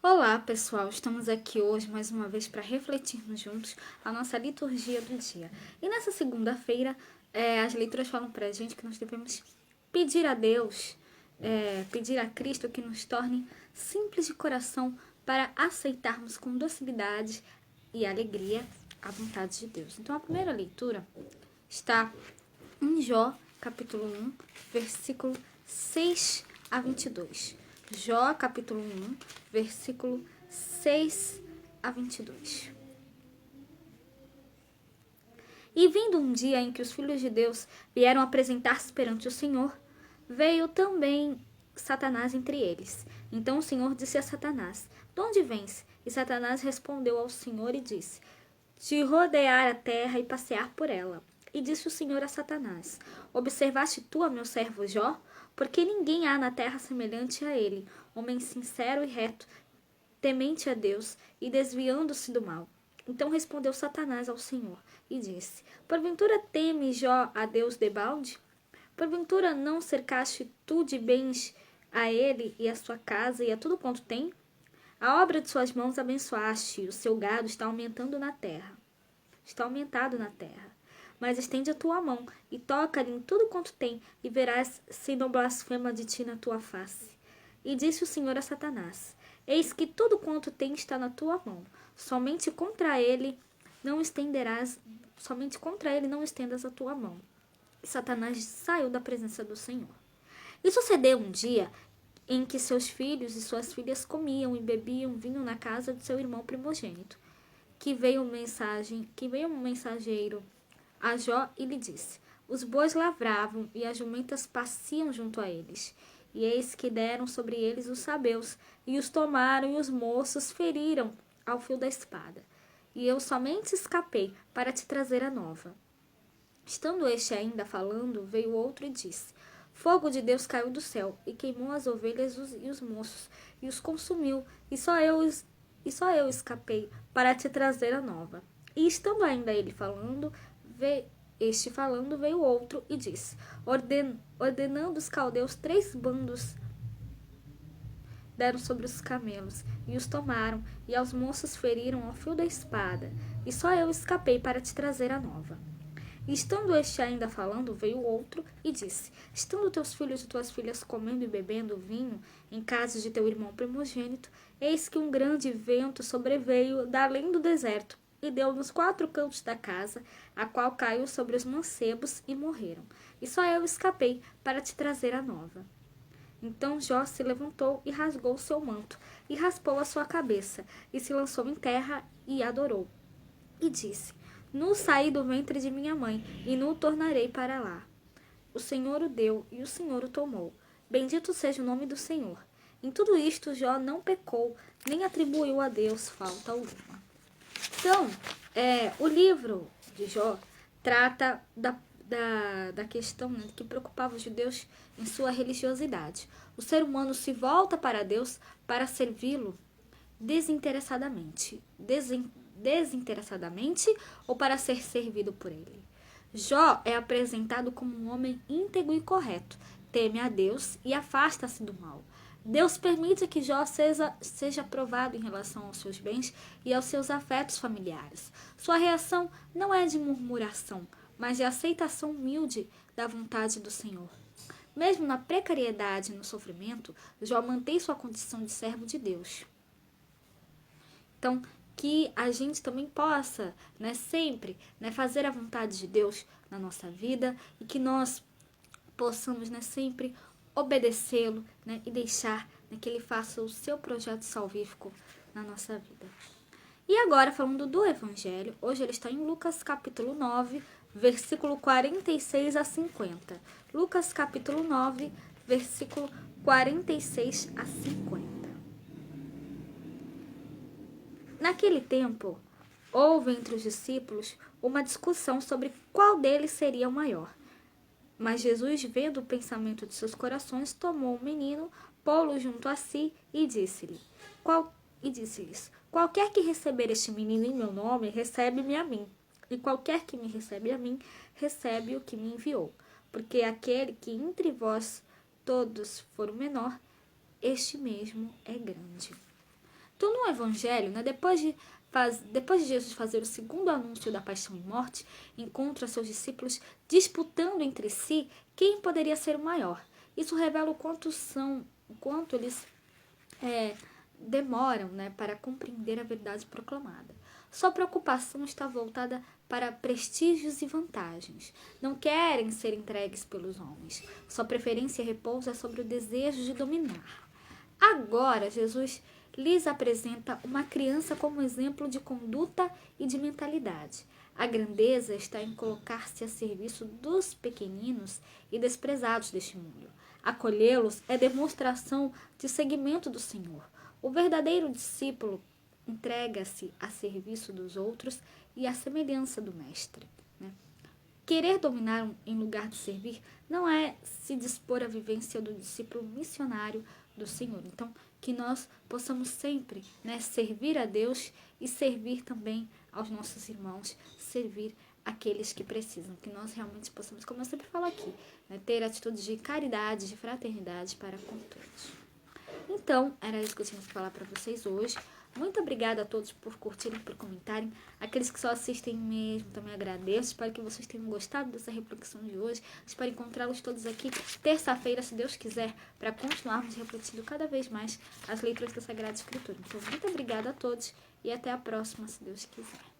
Olá, pessoal! Estamos aqui hoje mais uma vez para refletirmos juntos a nossa liturgia do dia. E nessa segunda-feira, as leituras falam para a gente que nós devemos pedir a Deus, pedir a Cristo que nos torne simples de coração para aceitarmos com docilidade e alegria a vontade de Deus. Então, a primeira leitura está em Jó, capítulo 1, versículo 6 a 22. Jó, capítulo 1, versículo 6 a 22. E vindo um dia em que os filhos de Deus vieram apresentar-se perante o Senhor, veio também Satanás entre eles. Então o Senhor disse a Satanás: De onde vens? E Satanás respondeu ao Senhor e disse: De rodear a terra e passear por ela. E disse o Senhor a Satanás: Observaste tu a meu servo Jó? Porque ninguém há na terra semelhante a ele, homem sincero e reto, temente a Deus e desviando-se do mal. Então respondeu Satanás ao Senhor e disse: Porventura teme Jó a Deus debalde? Porventura não cercaste tu de bens a ele e a sua casa e a tudo quanto tem? A obra de suas mãos abençoaste, e o seu gado está aumentado na terra. Mas estende a tua mão e toca-lhe em tudo quanto tem, e verás se não blasfema de ti na tua face. E disse o Senhor a Satanás: Eis que tudo quanto tem está na tua mão, somente contra ele não estendas a tua mão. E Satanás saiu da presença do Senhor. E sucedeu um dia em que seus filhos e suas filhas comiam e bebiam vinho na casa de seu irmão primogênito, que veio um mensageiro a Jó e lhe disse: Os bois lavravam e as jumentas paciam junto a eles. E eis que deram sobre eles os sabeus, e os tomaram, e os moços feriram ao fio da espada. E eu somente escapei para te trazer a nova. Estando este ainda falando, veio outro e disse: Fogo de Deus caiu do céu, e queimou as ovelhas e os moços, e os consumiu, e só eu escapei para te trazer a nova. E estando ainda ele falando, veio outro e disse: Ordenando os caldeus 3 bandos deram sobre os camelos, e os tomaram, e aos moços feriram ao fio da espada, e só eu escapei para te trazer a nova. E estando este ainda falando, veio outro e disse: Estando teus filhos e tuas filhas comendo e bebendo vinho em casa de teu irmão primogênito, eis que um grande vento sobreveio da além do deserto, e deu nos 4 cantos da casa, a qual caiu sobre os mancebos e morreram. E só eu escapei para te trazer a nova. Então Jó se levantou e rasgou o seu manto, e raspou a sua cabeça, e se lançou em terra e adorou. E disse: Nu saí do ventre de minha mãe, e nu tornarei para lá. O Senhor o deu, e o Senhor o tomou. Bendito seja o nome do Senhor. Em tudo isto Jó não pecou, nem atribuiu a Deus falta alguma. Então, o livro de Jó trata da questão, né, que preocupava os judeus em sua religiosidade. O ser humano se volta para Deus para servi-lo desinteressadamente ou para ser servido por ele. Jó é apresentado como um homem íntegro e correto, teme a Deus e afasta-se do mal. Deus permite que Jó seja provado em relação aos seus bens e aos seus afetos familiares. Sua reação não é de murmuração, mas de aceitação humilde da vontade do Senhor. Mesmo na precariedade e no sofrimento, Jó mantém sua condição de servo de Deus. Então, que a gente também possa, sempre, fazer a vontade de Deus na nossa vida e que nós possamos, sempre obedecê-lo, e deixar que ele faça o seu projeto salvífico na nossa vida. E agora, falando do Evangelho, hoje ele está em Lucas capítulo 9, versículo 46 a 50. Lucas capítulo 9, versículo 46 a 50. Naquele tempo, houve entre os discípulos uma discussão sobre qual deles seria o maior. Mas Jesus, vendo o pensamento de seus corações, tomou o menino, pô-lo junto a si e disse-lhes: Qualquer que receber este menino em meu nome, recebe-me a mim. E qualquer que me recebe a mim, recebe o que me enviou. Porque aquele que entre vós todos for o menor, este mesmo é grande. Então, no Evangelho, né, depois de Jesus fazer o segundo anúncio da paixão e morte, encontra seus discípulos disputando entre si quem poderia ser o maior. Isso revela o quanto eles demoram, né, para compreender a verdade proclamada. Sua preocupação está voltada para prestígios e vantagens. Não querem ser entregues pelos homens. Sua preferência repousa sobre o desejo de dominar. Agora, Jesus lhes apresenta uma criança como exemplo de conduta e de mentalidade. A grandeza está em colocar-se a serviço dos pequeninos e desprezados deste mundo. Acolhê-los é demonstração de seguimento do Senhor. O verdadeiro discípulo entrega-se a serviço dos outros e à semelhança do Mestre, né? Querer dominar em lugar de servir não é se dispor à vivência do discípulo missionário do Senhor. Então, que nós possamos sempre, né, servir a Deus e servir também aos nossos irmãos, servir aqueles que precisam. Que nós realmente possamos, como eu sempre falo aqui, né, ter atitudes de caridade, de fraternidade para com todos. Então, era isso que eu tinha que falar para vocês hoje. Muito obrigada a todos por curtirem, por comentarem. Aqueles que só assistem mesmo, também agradeço. Espero que vocês tenham gostado dessa reflexão de hoje. Espero encontrá-los todos aqui terça-feira, se Deus quiser, para continuarmos refletindo cada vez mais as leituras da Sagrada Escritura. Então, muito obrigada a todos e até a próxima, se Deus quiser.